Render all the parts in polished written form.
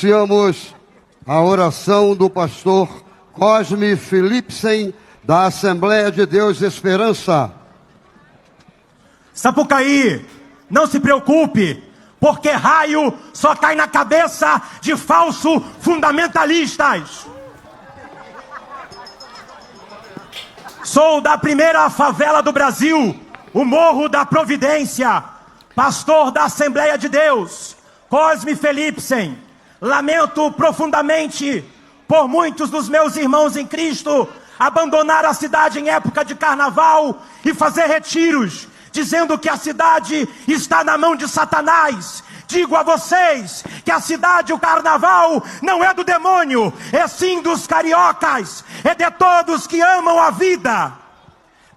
Iniciamos a oração do pastor Cosme Philipsen, da Assembleia de Deus Esperança. Sapucaí, não se preocupe, porque raio só cai na cabeça de falsos fundamentalistas. Sou da primeira favela do Brasil, o Morro da Providência, pastor da Assembleia de Deus, Cosme Philipsen. Lamento profundamente por muitos dos meus irmãos em Cristo abandonar a cidade em época de carnaval e fazer retiros, dizendo que a cidade está na mão de Satanás. Digo a vocês que a cidade, o carnaval, não é do demônio, é sim dos cariocas, é de todos que amam a vida.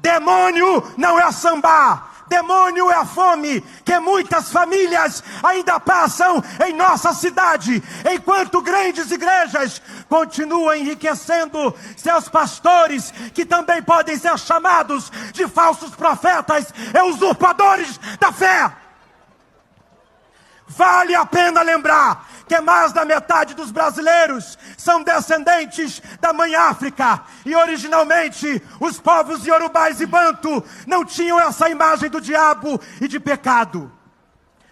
Demônio não é samba. Demônio é a fome que muitas famílias ainda passam em nossa cidade, enquanto grandes igrejas continuam enriquecendo seus pastores, que também podem ser chamados de falsos profetas e usurpadores da fé. Vale a pena lembrar que mais da metade dos brasileiros são descendentes da mãe África. E originalmente os povos iorubás e banto não tinham essa imagem do diabo e de pecado.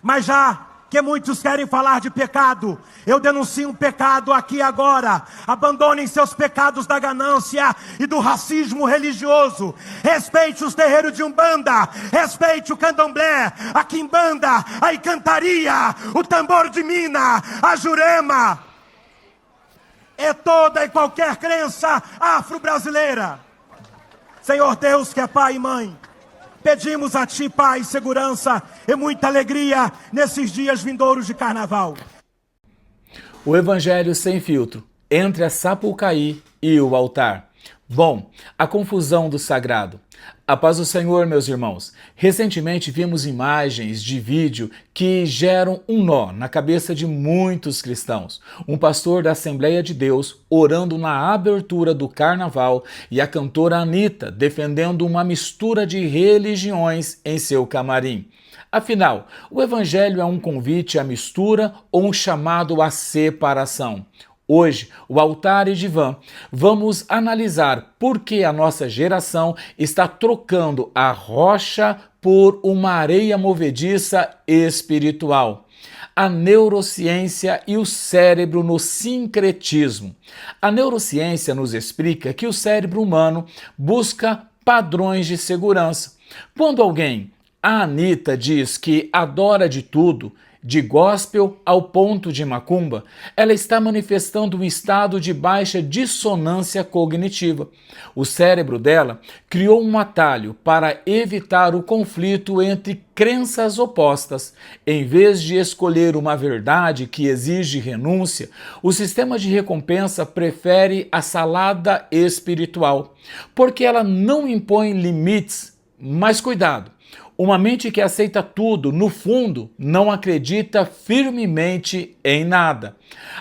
Mas já que muitos querem falar de pecado, eu denuncio um pecado aqui agora. Abandonem seus pecados da ganância e do racismo religioso. Respeite os terreiros de Umbanda, respeite o candomblé, a quimbanda, a encantaria, o tambor de mina, a jurema. É toda e qualquer crença afro-brasileira. Senhor Deus, que é Pai e Mãe, pedimos a Ti paz, segurança e muita alegria nesses dias vindouros de carnaval. O Evangelho sem filtro, entre a Sapucaí e o altar. Bom, a confusão do sagrado. A paz do Senhor, meus irmãos. Recentemente vimos imagens de vídeo que geram um nó na cabeça de muitos cristãos. Um pastor da Assembleia de Deus orando na abertura do carnaval e a cantora Anitta defendendo uma mistura de religiões em seu camarim. Afinal, o Evangelho é um convite à mistura ou um chamado à separação? Hoje, o altar e divã, vamos analisar por que a nossa geração está trocando a rocha por uma areia movediça espiritual. A neurociência e o cérebro no sincretismo. A neurociência nos explica que o cérebro humano busca padrões de segurança. Quando alguém, a Anitta, diz que adora de tudo, de gospel ao ponto de macumba, ela está manifestando um estado de baixa dissonância cognitiva. O cérebro dela criou um atalho para evitar o conflito entre crenças opostas. Em vez de escolher uma verdade que exige renúncia, o sistema de recompensa prefere a salada espiritual, porque ela não impõe limites. Mas cuidado! Uma mente que aceita tudo, no fundo, não acredita firmemente em nada.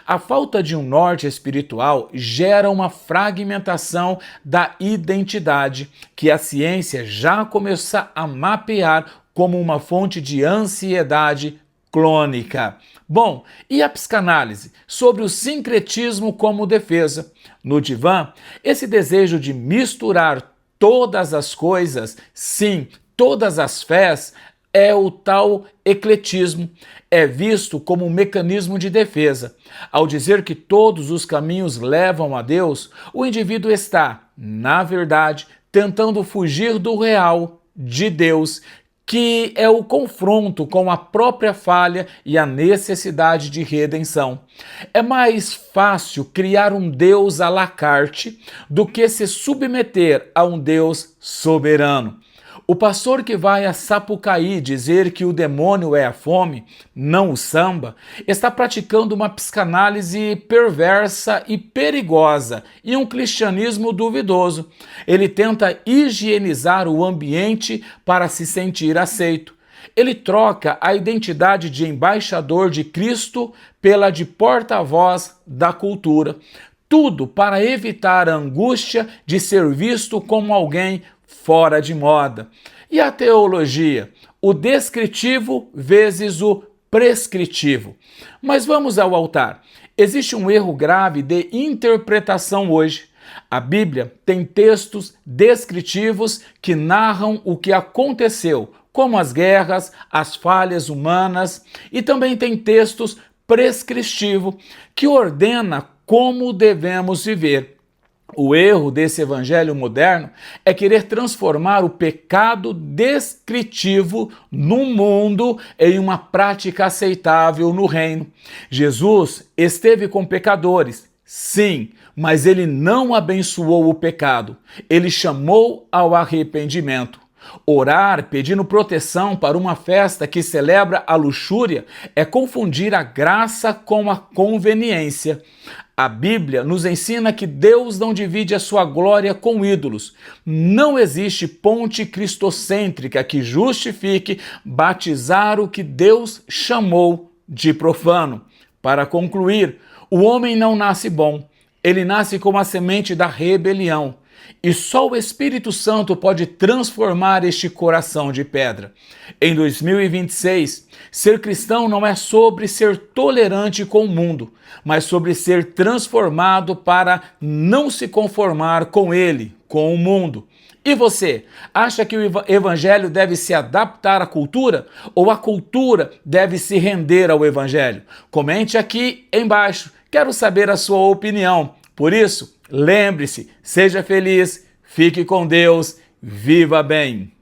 A falta de um norte espiritual gera uma fragmentação da identidade que a ciência já começa a mapear como uma fonte de ansiedade clônica. Bom, e a psicanálise sobre o sincretismo como defesa? No divã, esse desejo de misturar todas as coisas, sim, todas as fés, é o tal ecletismo. É visto como um mecanismo de defesa. Ao dizer que todos os caminhos levam a Deus, o indivíduo está, na verdade, tentando fugir do real de Deus, que é o confronto com a própria falha e a necessidade de redenção. É mais fácil criar um Deus à la carte do que se submeter a um Deus soberano. O pastor que vai a Sapucaí dizer que o demônio é a fome, não o samba, está praticando uma psicanálise perversa e perigosa e um cristianismo duvidoso. Ele tenta higienizar o ambiente para se sentir aceito. Ele troca a identidade de embaixador de Cristo pela de porta-voz da cultura. Tudo para evitar a angústia de ser visto como alguém fora de moda. E a teologia? O descritivo vezes o prescritivo. Mas vamos ao altar. Existe um erro grave de interpretação hoje. A Bíblia tem textos descritivos que narram o que aconteceu, como as guerras, as falhas humanas, e também tem textos prescritivos que ordena como devemos viver. O erro desse evangelho moderno é querer transformar o pecado descritivo no mundo em uma prática aceitável no reino. Jesus esteve com pecadores, sim, mas ele não abençoou o pecado. Ele chamou ao arrependimento. Orar pedindo proteção para uma festa que celebra a luxúria é confundir a graça com a conveniência. A Bíblia nos ensina que Deus não divide a sua glória com ídolos. Não existe ponte cristocêntrica que justifique batizar o que Deus chamou de profano. Para concluir, o homem não nasce bom. Ele nasce como a semente da rebelião. E só o Espírito Santo pode transformar este coração de pedra. Em 2026, ser cristão não é sobre ser tolerante com o mundo, mas sobre ser transformado para não se conformar com ele, com o mundo. E você, acha que o evangelho deve se adaptar à cultura ou a cultura deve se render ao evangelho? Comente aqui embaixo, quero saber a sua opinião. Por isso, lembre-se, seja feliz, fique com Deus, viva bem!